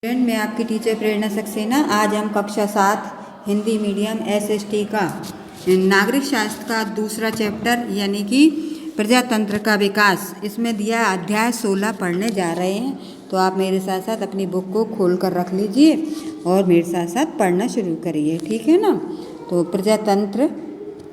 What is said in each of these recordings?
Student, मैं आपकी teacher प्रेरणा सक्सेना। आज हम कक्षा 7 हिंदी मीडियम एसएसटी का नागरिक शास्त्र का दूसरा चैप्टर यानी कि प्रजातंत्र का विकास, इसमें दिया अध्याय 16 पढ़ने जा रहे हैं। तो आप मेरे साथ साथ अपनी बुक को खोल कर रख लीजिए और मेरे साथ साथ पढ़ना शुरू करिए, ठीक है ना। तो प्रजातंत्र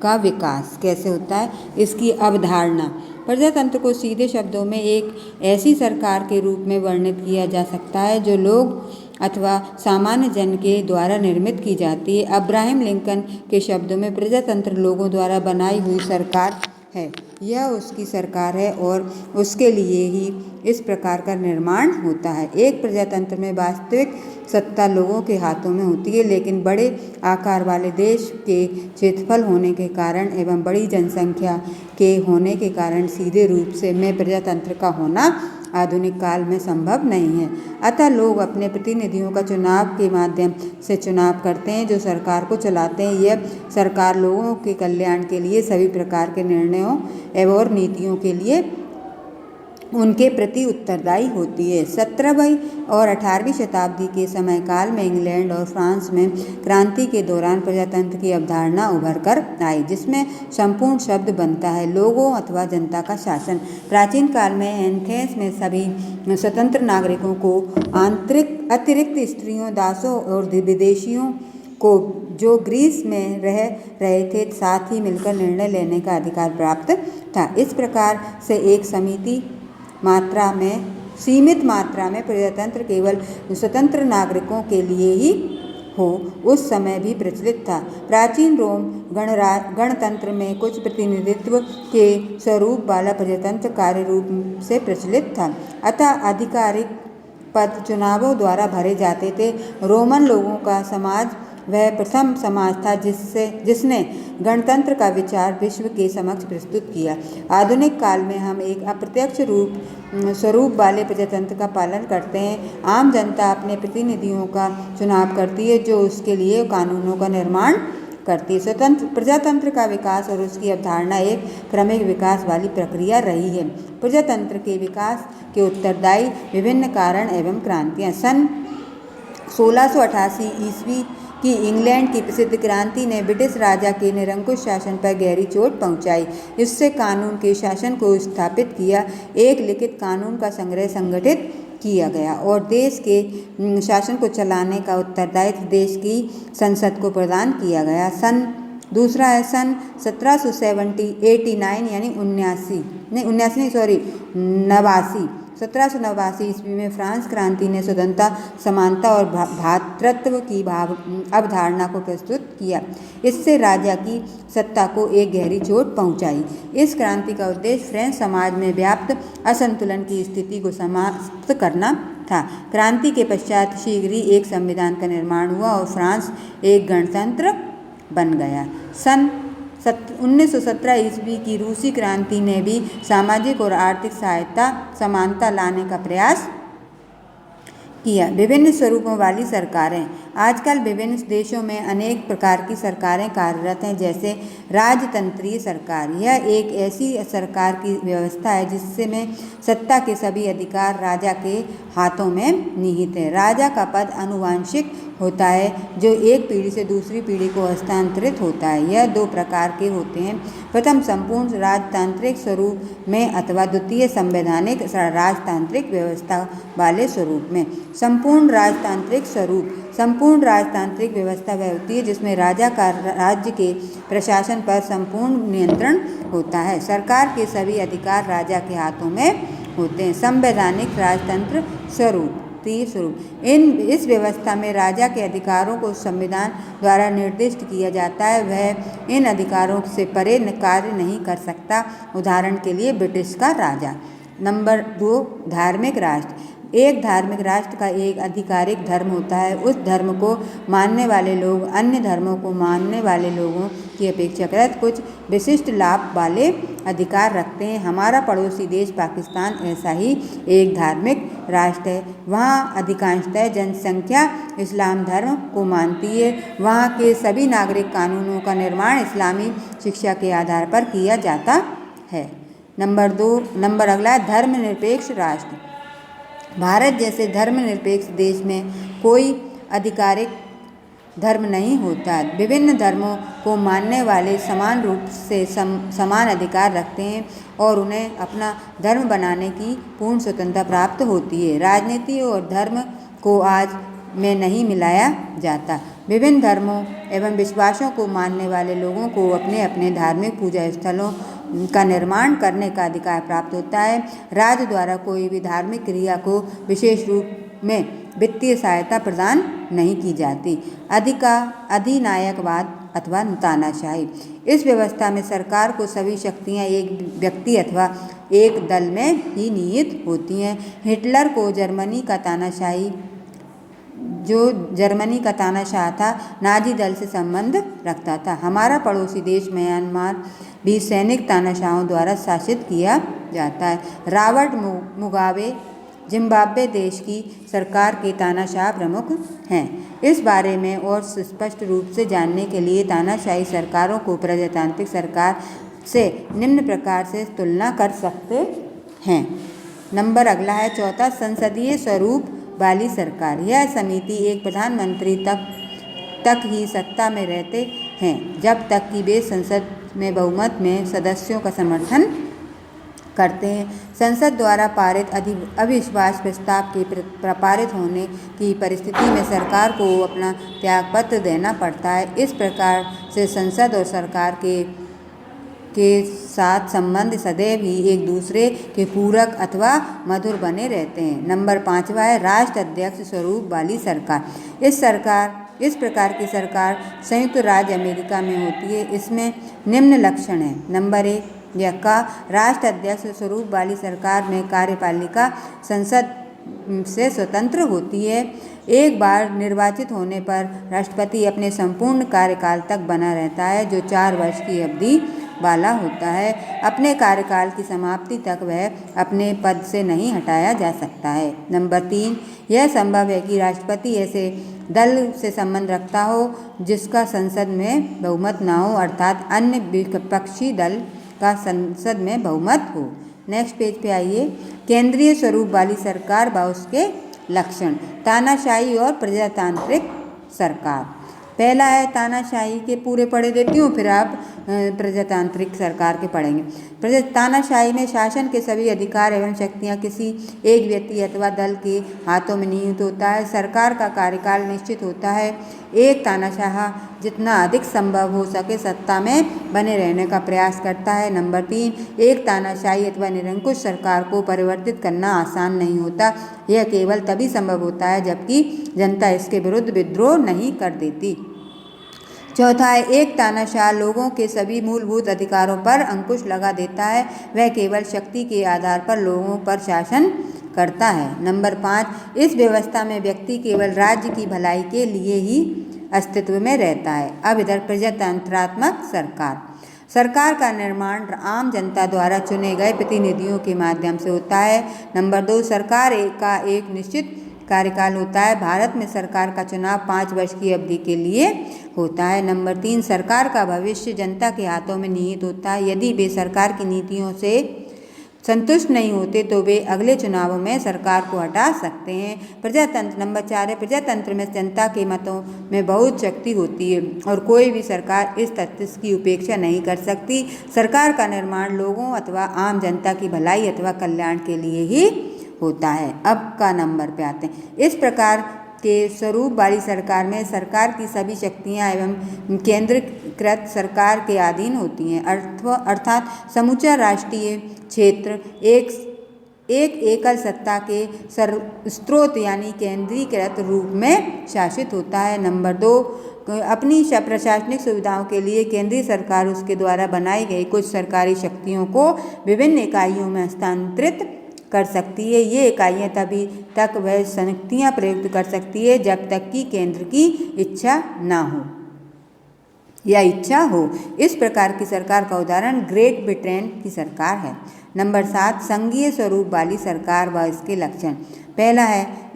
का विकास कैसे होता है, इसकी अवधारणा। प्रजातंत्र को सीधे शब्दों में एक ऐसी सरकार के रूप में वर्णित किया जा सकता है जो लोग अथवा सामान्य जन के द्वारा निर्मित की जाती है। अब्राहम लिंकन के शब्दों में प्रजातंत्र लोगों द्वारा बनाई हुई सरकार है। यह उसकी सरकार है और उसके लिए ही इस प्रकार का निर्माण होता है। एक प्रजातंत्र में वास्तविक सत्ता लोगों के हाथों में होती है, लेकिन बड़े आकार वाले देश के क्षेत्रफल होने के कारण एवं बड़ी जनसंख्या के होने के कारण सीधे रूप से में प्रजातंत्र का होना आधुनिक काल में संभव नहीं है। अतः लोग अपने प्रतिनिधियों का चुनाव के माध्यम से चुनाव करते हैं जो सरकार को चलाते हैं। यह सरकार लोगों के कल्याण के लिए सभी प्रकार के निर्णयों एवं नीतियों के लिए उनके प्रति उत्तरदायी होती है। 17वीं और 18वीं शताब्दी के समय काल में इंग्लैंड और फ्रांस में क्रांति के दौरान प्रजातंत्र की अवधारणा उभर कर आई, जिसमें संपूर्ण शब्द बनता है लोगों अथवा जनता का शासन। प्राचीन काल में एथेंस में सभी स्वतंत्र नागरिकों को अतिरिक्त स्त्रियों, दासों और विदेशियों को जो ग्रीस में रह रहे थे साथ ही मिलकर निर्णय लेने का अधिकार प्राप्त था। इस प्रकार से एक सीमित मात्रा में प्रजातंत्र केवल स्वतंत्र नागरिकों के लिए ही हो उस समय भी प्रचलित था। प्राचीन रोम गणतंत्र में कुछ प्रतिनिधित्व के स्वरूप वाला प्रजातंत्र कार्य रूप से प्रचलित था। अतः आधिकारिक पद चुनावों द्वारा भरे जाते थे। रोमन लोगों का समाज वह प्रथम समाज था जिसने गणतंत्र का विचार विश्व के समक्ष प्रस्तुत किया। आधुनिक काल में हम एक अप्रत्यक्ष स्वरूप वाले प्रजातंत्र का पालन करते हैं। आम जनता अपने प्रतिनिधियों का चुनाव करती है जो उसके लिए कानूनों का निर्माण करती है। स्वतंत्र प्रजातंत्र का विकास और उसकी अवधारणा एक क्रमिक विकास वाली प्रक्रिया रही है। प्रजातंत्र के विकास के उत्तरदायी विभिन्न कारण एवं क्रांतियाँ। सन 1688 ईस्वी की इंग्लैंड की प्रसिद्ध क्रांति ने ब्रिटिश राजा के निरंकुश शासन पर गहरी चोट पहुंचाई। इससे कानून के शासन को स्थापित किया। एक लिखित कानून का संग्रह संगठित किया गया और देश के शासन को चलाने का उत्तरदायित्व देश की संसद को प्रदान किया गया। सन 1789 ईस्वी में फ्रांस क्रांति ने स्वतंत्रता, समानता और भ्रातृत्व की अवधारणा को प्रस्तुत किया। इससे राजा की सत्ता को एक गहरी चोट पहुंचाई। इस क्रांति का उद्देश्य फ्रेंच समाज में व्याप्त असंतुलन की स्थिति को समाप्त करना था। क्रांति के पश्चात शीघ्र ही एक संविधान का निर्माण हुआ और फ्रांस एक गणतंत्र बन गया। सन 1917 ईस्वी की रूसी क्रांति ने भी सामाजिक और आर्थिक समानता लाने का प्रयास किया। विभिन्न स्वरूपों वाली सरकारें। आजकल विभिन्न देशों में अनेक प्रकार की सरकारें कार्यरत हैं, जैसे राजतंत्रीय सरकार। यह एक ऐसी सरकार की व्यवस्था है जिसमें सत्ता के सभी अधिकार राजा के हाथों में निहित है। राजा का पद आनुवंशिक होता है जो एक पीढ़ी से दूसरी पीढ़ी को हस्तांतरित होता है। यह दो प्रकार के होते हैं, प्रथम संपूर्ण राजतांत्रिक स्वरूप में अथवा द्वितीय संवैधानिक राजतांत्रिक व्यवस्था वाले स्वरूप में। संपूर्ण राजतांत्रिक व्यवस्था वह होती है जिसमें राजा का राज्य के प्रशासन पर संपूर्ण नियंत्रण होता है। सरकार के सभी अधिकार राजा के हाथों में होते हैं। संवैधानिक राजतंत्र स्वरूप। इस व्यवस्था में राजा के अधिकारों को संविधान द्वारा निर्दिष्ट किया जाता है। वह इन अधिकारों से परे कार्य नहीं कर सकता। उदाहरण के लिए ब्रिटिश का राजा। नंबर 2, धार्मिक राष्ट्र। एक धार्मिक राष्ट्र का एक आधिकारिक धर्म होता है। उस धर्म को मानने वाले लोग अन्य धर्मों को मानने वाले लोगों की अपेक्षाकृत कुछ विशिष्ट लाभ वाले अधिकार रखते हैं। हमारा पड़ोसी देश पाकिस्तान ऐसा ही एक धार्मिक राष्ट्र है। वहाँ अधिकांशतः जनसंख्या इस्लाम धर्म को मानती है। वहाँ के सभी नागरिक कानूनों का निर्माण इस्लामी शिक्षा के आधार पर किया जाता है। नंबर अगला, धर्मनिरपेक्ष राष्ट्र। भारत जैसे धर्मनिरपेक्ष देश में कोई आधिकारिक धर्म नहीं होता। विभिन्न धर्मों को मानने वाले समान रूप से समान अधिकार रखते हैं और उन्हें अपना धर्म बनाने की पूर्ण स्वतंत्रता प्राप्त होती है। राजनीति और धर्म को आज में नहीं मिलाया जाता। विभिन्न धर्मों एवं विश्वासों को मानने वाले लोगों को अपने अपने धार्मिक पूजा स्थलों का निर्माण करने का अधिकार प्राप्त होता है। राज्य द्वारा कोई भी धार्मिक क्रिया को विशेष रूप में वित्तीय सहायता प्रदान नहीं की जाती। अधिनायकवाद अथवा तानाशाही, इस व्यवस्था में सरकार को सभी शक्तियां एक व्यक्ति अथवा एक दल में ही निहित होती हैं। हिटलर को जर्मनी का तानाशाह था, नाजी दल से संबंध रखता था। हमारा पड़ोसी देश म्यांमार भी सैनिक तानाशाहों द्वारा शासित किया जाता है। रॉबर्ट मुगाबे जिम्बाब्वे देश की सरकार के तानाशाह प्रमुख हैं। इस बारे में और स्पष्ट रूप से जानने के लिए तानाशाही सरकारों को प्रजातांत्रिक सरकार से निम्न प्रकार से तुलना कर सकते हैं। नंबर अगला है चौथा, संसदीय स्वरूप वाली सरकार। यह समिति एक प्रधानमंत्री तक ही सत्ता में रहते हैं जब तक कि वे संसद में बहुमत में सदस्यों का समर्थन करते हैं। संसद द्वारा पारित अविश्वास प्रस्ताव के पारित होने की परिस्थिति में सरकार को अपना त्यागपत्र देना पड़ता है। इस प्रकार से संसद और सरकार के साथ संबंध सदैव ही एक दूसरे के पूरक अथवा मधुर बने रहते हैं। नंबर 5वां है राष्ट्राध्यक्ष स्वरूप वाली सरकार। इस प्रकार की सरकार संयुक्त राज्य अमेरिका में होती है। इसमें निम्न लक्षण हैं। नंबर 1, यह का राष्ट्राध्यक्ष स्वरूप वाली सरकार में कार्यपालिका संसद से स्वतंत्र होती है। एक बार निर्वाचित होने पर राष्ट्रपति अपने संपूर्ण कार्यकाल तक बना रहता है, जो 4 वर्ष की अवधि वाला होता है। अपने कार्यकाल की समाप्ति तक वह अपने पद से नहीं हटाया जा सकता है। नंबर 3, यह संभव है कि राष्ट्रपति ऐसे दल से संबंध रखता हो जिसका संसद में बहुमत न हो, अर्थात अन्य विपक्षी दल का संसद में बहुमत हो। नेक्स्ट पेज पे आइए। केंद्रीय स्वरूप वाली सरकार व उसके लक्षण। तानाशाही और प्रजातांत्रिक सरकार। पहला है तानाशाही के पूरे पढ़े देती हूँ, फिर आप प्रजातांत्रिक सरकार के पढ़ेंगे। तानाशाही में शासन के सभी अधिकार एवं शक्तियाँ किसी एक व्यक्ति अथवा दल के हाथों में निहित होता है। सरकार का कार्यकाल निश्चित होता है। एक तानाशाह जितना अधिक संभव हो सके सत्ता में बने रहने का प्रयास करता है। नंबर 3, एक तानाशाही अथवा निरंकुश सरकार को परिवर्तित करना आसान नहीं होता। यह केवल तभी संभव होता है जबकि जनता इसके विरुद्ध विद्रोह नहीं कर देती। चौथा है एक तानाशाह लोगों के सभी मूलभूत अधिकारों पर अंकुश लगा देता है। वह केवल शक्ति के आधार पर लोगों पर शासन करता है। नंबर 5, इस व्यवस्था में व्यक्ति केवल राज्य की भलाई के लिए ही अस्तित्व में रहता है। अब इधर प्रजातंत्रात्मक सरकार का निर्माण आम जनता द्वारा चुने गए प्रतिनिधियों के माध्यम से होता है। नंबर 2, सरकार का एक निश्चित कार्यकाल होता है। भारत में सरकार का चुनाव 5 वर्ष की अवधि के लिए होता है। नंबर 3, सरकार का भविष्य जनता के हाथों में निहित होता है। यदि वे सरकार की नीतियों से संतुष्ट नहीं होते तो वे अगले चुनावों में सरकार को हटा सकते हैं। प्रजातंत्र। नंबर 4 है प्रजातंत्र में जनता के मतों में बहुत शक्ति होती है और कोई भी सरकार इस तथ्य की उपेक्षा नहीं कर सकती। सरकार का निर्माण लोगों अथवा आम जनता की भलाई अथवा कल्याण के लिए ही होता है। अब का नंबर पे आते हैं। इस प्रकार के स्वरूप वाली सरकार में सरकार की सभी शक्तियां एवं केंद्रीकृत सरकार के अधीन होती हैं, अर्थात समूचा राष्ट्रीय क्षेत्र एक एकल सत्ता के स्रोत यानी केंद्रीकृत रूप में शासित होता है। नंबर 2, अपनी प्रशासनिक सुविधाओं के लिए केंद्रीय सरकार उसके द्वारा बनाई गई कुछ सरकारी शक्तियों को विभिन्न इकाइयों में हस्तांतरित कर सकती है। ये इकाइयाँ तभी तक वह शक्तियाँ प्रयुक्त कर सकती है जब तक कि केंद्र की इच्छा ना हो या इच्छा हो। इस प्रकार की सरकार का उदाहरण ग्रेट ब्रिटेन की सरकार है। नंबर 7, संघीय स्वरूप वाली सरकार व इसके लक्षण। पहला है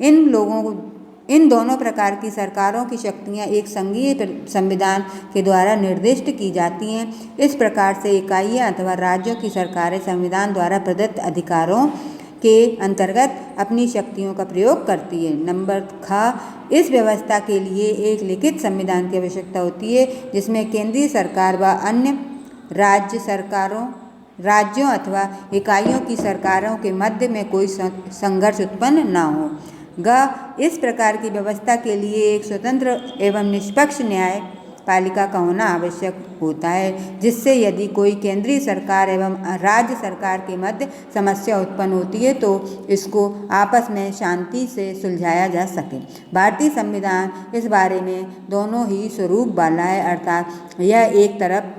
इन दोनों प्रकार की सरकारों की शक्तियां एक संघीय संविधान के द्वारा निर्दिष्ट की जाती हैं। इस प्रकार से इकाइयां अथवा राज्यों की सरकारें संविधान द्वारा प्रदत्त अधिकारों के अंतर्गत अपनी शक्तियों का प्रयोग करती है। नंबर ख, इस व्यवस्था के लिए एक लिखित संविधान की आवश्यकता होती है जिसमें केंद्रीय सरकार व अन्य राज्यों अथवा इकाइयों की सरकारों के मध्य में कोई संघर्ष उत्पन्न न हो। ग, इस प्रकार की व्यवस्था के लिए एक स्वतंत्र एवं निष्पक्ष न्यायपालिका का होना आवश्यक होता है, जिससे यदि कोई केंद्रीय सरकार एवं राज्य सरकार के मध्य समस्या उत्पन्न होती है तो इसको आपस में शांति से सुलझाया जा सके। भारतीय संविधान इस बारे में दोनों ही स्वरूप वाला है, अर्थात यह एक तरफ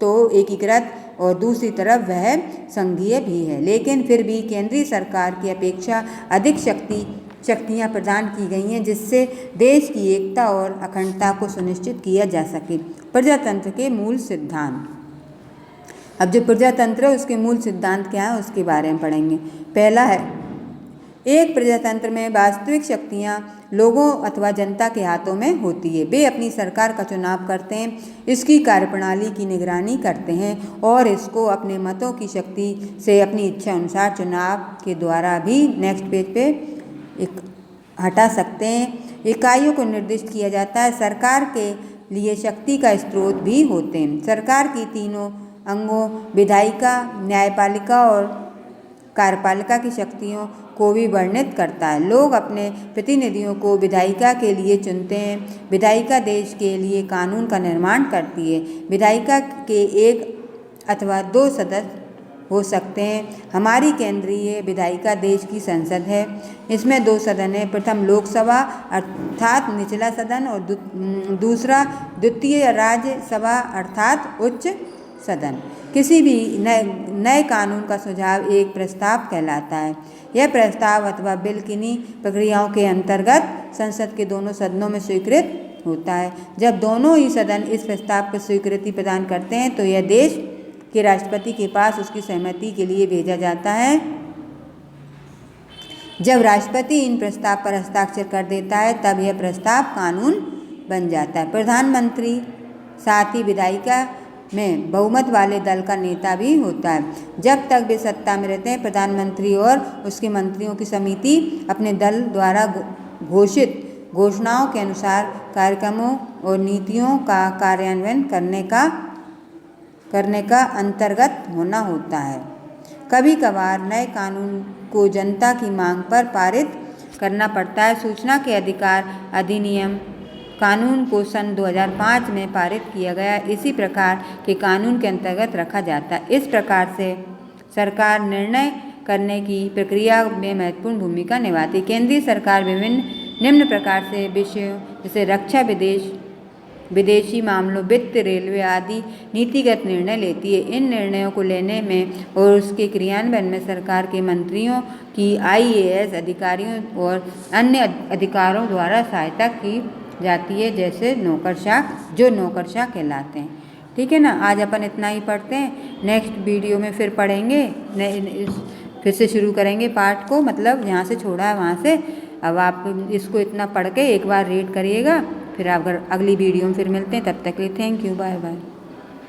तो एकीकृत और दूसरी तरफ वह संघीय भी है, लेकिन फिर भी केंद्रीय सरकार की अपेक्षा अधिक शक्तियाँ प्रदान की गई हैं जिससे देश की एकता और अखंडता को सुनिश्चित किया जा सके। प्रजातंत्र के मूल सिद्धांत। अब जो प्रजातंत्र है उसके मूल सिद्धांत क्या है उसके बारे में पढ़ेंगे। पहला है, एक प्रजातंत्र में वास्तविक शक्तियाँ लोगों अथवा जनता के हाथों में होती है। वे अपनी सरकार का चुनाव करते हैं, इसकी कार्यप्रणाली की निगरानी करते हैं और इसको अपने मतों की शक्ति से अपनी इच्छा अनुसार चुनाव के द्वारा भी नेक्स्ट पेज पे हटा सकते हैं। इकाइयों को निर्दिष्ट किया जाता है। सरकार के लिए शक्ति का स्रोत भी होते हैं। सरकार की तीनों अंगों विधायिका, न्यायपालिका और कार्यपालिका की शक्तियों को भी वर्णित करता है। लोग अपने प्रतिनिधियों को विधायिका के लिए चुनते हैं। विधायिका देश के लिए कानून का निर्माण करती है। विधायिका के एक अथवा दो सदस्य हो सकते हैं। हमारी केंद्रीय विधायिका देश की संसद है। इसमें दो सदन है, प्रथम लोकसभा अर्थात निचला सदन और दूसरा द्वितीय राज्यसभा अर्थात उच्च सदन। किसी भी नए कानून का सुझाव एक प्रस्ताव कहलाता है। यह प्रस्ताव अथवा बिल किन्हीं प्रक्रियाओं के अंतर्गत संसद के दोनों सदनों में स्वीकृत होता है। जब दोनों ही सदन इस प्रस्ताव को स्वीकृति प्रदान करते हैं तो यह देश के राष्ट्रपति के पास उसकी सहमति के लिए भेजा जाता है। जब राष्ट्रपति इन प्रस्ताव पर हस्ताक्षर कर देता है तब यह प्रस्ताव कानून बन जाता है। प्रधानमंत्री साथ ही विधायिका में बहुमत वाले दल का नेता भी होता है। जब तक वे सत्ता में रहते हैं, प्रधानमंत्री और उसके मंत्रियों की समिति अपने दल द्वारा घोषित घोषणाओं के अनुसार कार्यक्रमों और नीतियों का कार्यान्वयन करने का अंतर्गत होना होता है। कभी कभार नए कानून को जनता की मांग पर पारित करना पड़ता है। सूचना के अधिकार अधिनियम कानून को सन 2005 में पारित किया गया। इसी प्रकार के कानून के अंतर्गत रखा जाता है। इस प्रकार से सरकार निर्णय करने की प्रक्रिया में महत्वपूर्ण भूमिका निभाती है। केंद्रीय सरकार विभिन्न निम्न प्रकार से विषयों जैसे रक्षा, विदेशी मामलों, वित्त, रेलवे आदि नीतिगत निर्णय लेती है। इन निर्णयों को लेने में और उसके क्रियान्वयन में सरकार के मंत्रियों की IAS अधिकारियों और अन्य अधिकारों द्वारा सहायता की जाती है, जैसे नौकरशाह कहलाते हैं। ठीक है ना, आज अपन इतना ही पढ़ते हैं। नेक्स्ट वीडियो में फिर पढ़ेंगे, फिर से शुरू करेंगे पाठ को, मतलब यहाँ से छोड़ा है वहाँ से। अब आप इसको इतना पढ़ के एक बार रीड करिएगा, फिर अगर अगली वीडियो में फिर मिलते हैं। तब तक के लिए थैंक यू, बाय बाय।